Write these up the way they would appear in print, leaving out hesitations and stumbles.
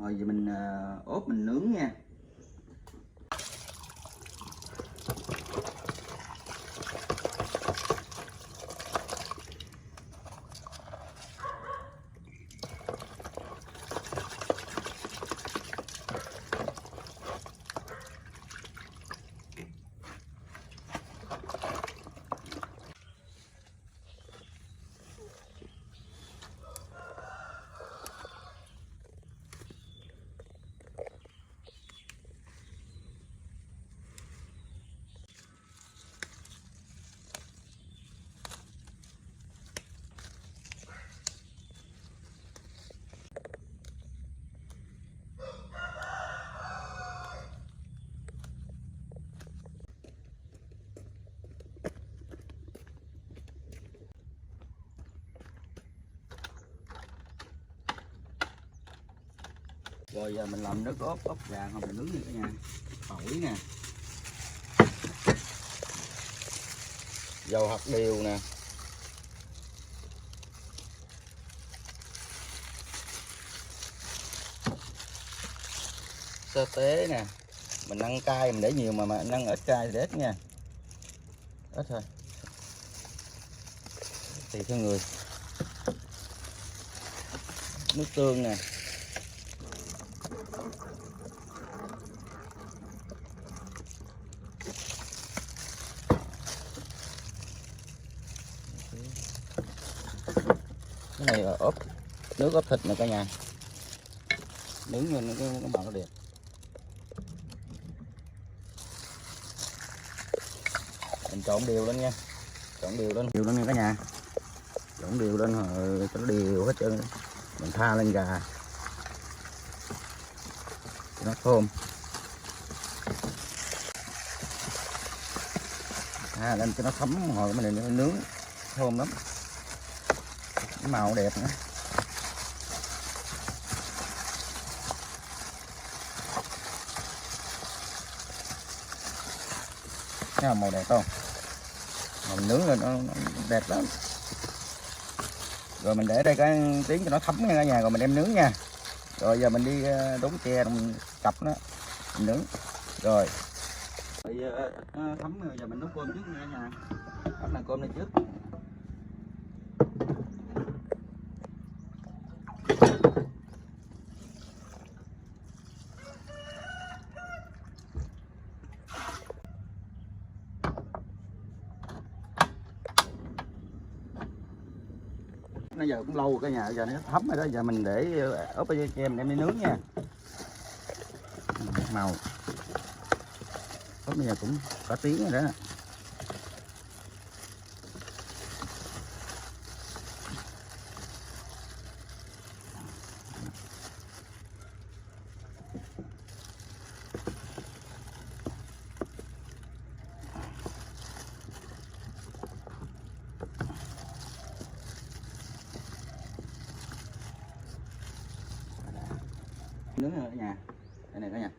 Rồi giờ mình ốp mình nướng nha. Rồi giờ mình làm nước ốp gà không mình nướng đi cả nhà. Tỏi nè, dầu hạt điều nè, sơ tế nè. Mình ăn cay mình để nhiều mà ăn ít cay thì để ít nha, ít thôi tùy theo người. Nước tương nè, cái này là nước ốp thịt nè cả nhà, nướng lên cái màu nó đẹp. Mình trộn đều lên nha, trộn đều lên nha cả nhà, trộn đều lên rồi cho nó đều hết trơn. Mình tha lên gà cho nó thơm, tha lên cho nó thấm hồi mình nướng thơm lắm, cái màu đẹp nữa. Thấy màu đẹp không? Mà mình nướng lên nó đẹp lắm. Rồi mình để đây cái tiếng cho nó thấm nha cả nhà, rồi mình đem nướng nha. Rồi giờ mình đi đốn tre mình cặp nó mình nướng. Rồi thấm rồi giờ mình nấu cơm trước nha cả nhà. Bắt là cơm lên trước. Bây giờ cũng lâu rồi cả nhà, giờ nó thấm rồi đó, giờ mình để ốp cho em đem đi nướng nha. Màu ốp bây giờ cũng cả tiếng rồi đó. Nướng rồi cả nhà, đây này cả nhà.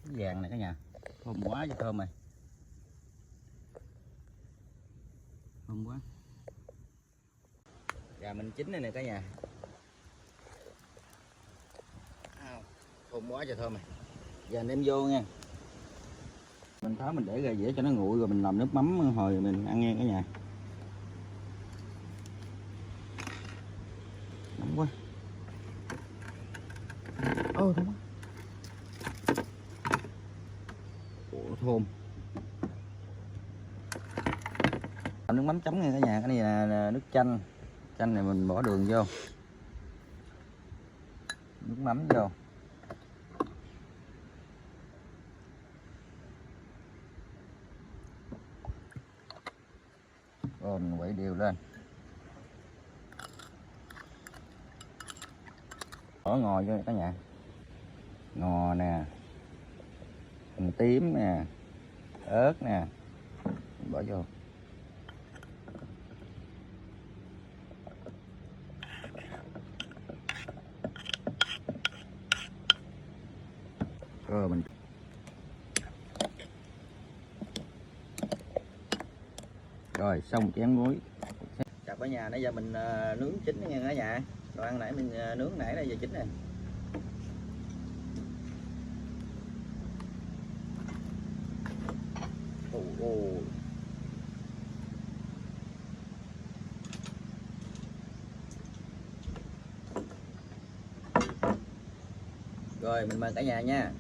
Vàng này cả nhà, thơm quá chứ thơm này, thơm quá. Gà mình chín này nè cả nhà, thơm quá trời thơm này. Giờ anh đem vô nha, mình tháo mình để gà dễ cho nó nguội rồi mình làm nước mắm hồi mình ăn nha cả nhà. Nóng quá, thơm quá. Ủa, thơm. Làm nước mắm chấm nha cả nhà. Cái này là nước chanh, chanh này mình bỏ đường vô, nước mắm vô, rồi mình quậy đều lên. Bỏ ngò vô cả nhà, ngò nè, hành tím nè, ớt nè, bỏ vô. Rồi mình rồi xong chén muối. Chào cả nhà, nãy giờ mình nướng chín nha cả nhà. Đồ ăn nãy mình nướng nãy là giờ chín nè. Rồi mình mời cả nhà nha.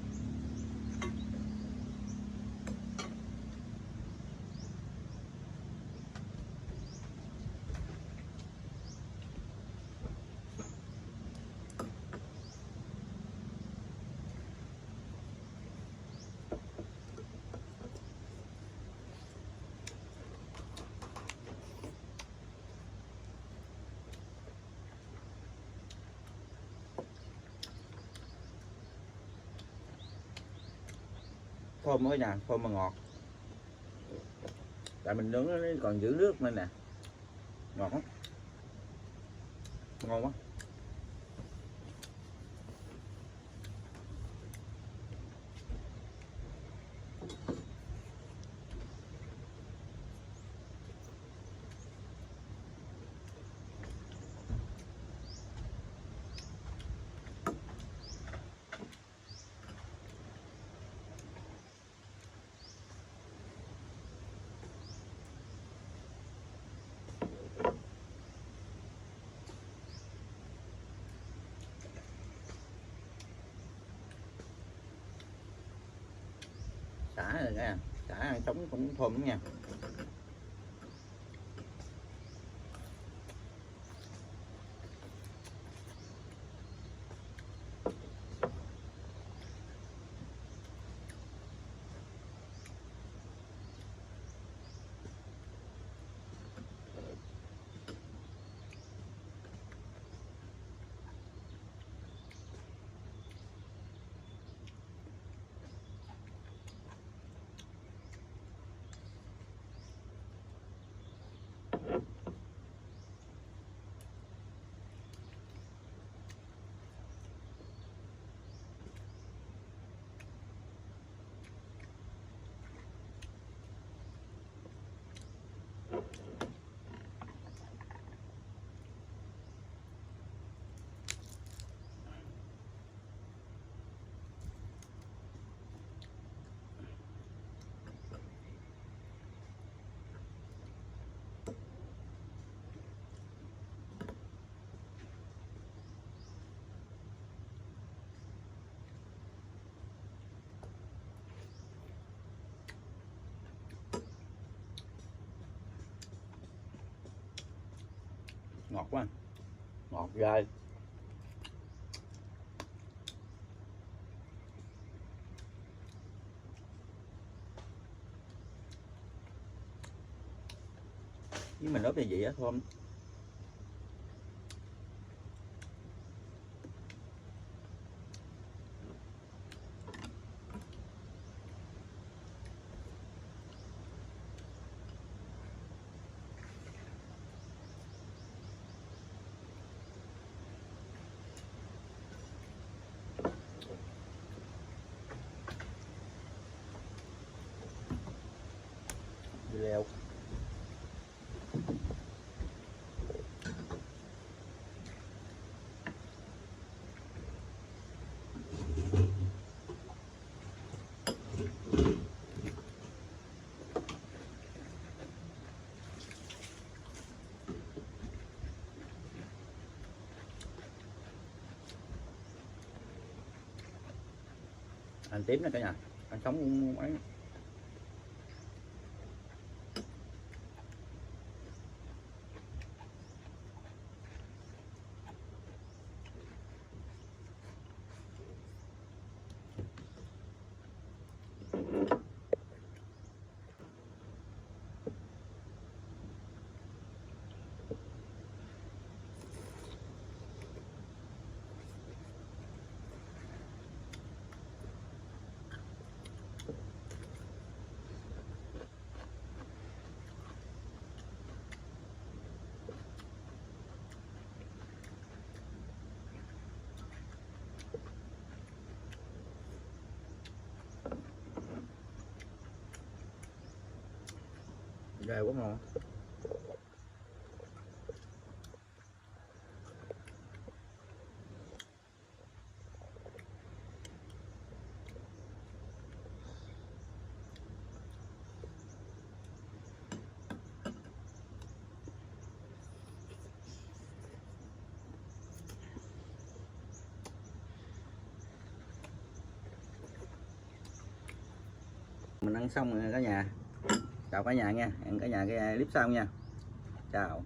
Thơm quá nha, thơm mà ngọt. Tại mình nướng nó còn giữ nước nên nè. Ngọt lắm. Ngon quá. Xả rồi nha, xả ăn sống cũng thơm lắm nha. Ngọt quá, ngọt gai. Với mình ướp như vậy á thơm. Leo. Hành tím nè cả nhà, ăn sống cũng ấy. Ghê quá ngon. Mình ăn xong rồi cả nhà. Chào cả nhà nha, hẹn cả nhà cái clip sau nha. Chào.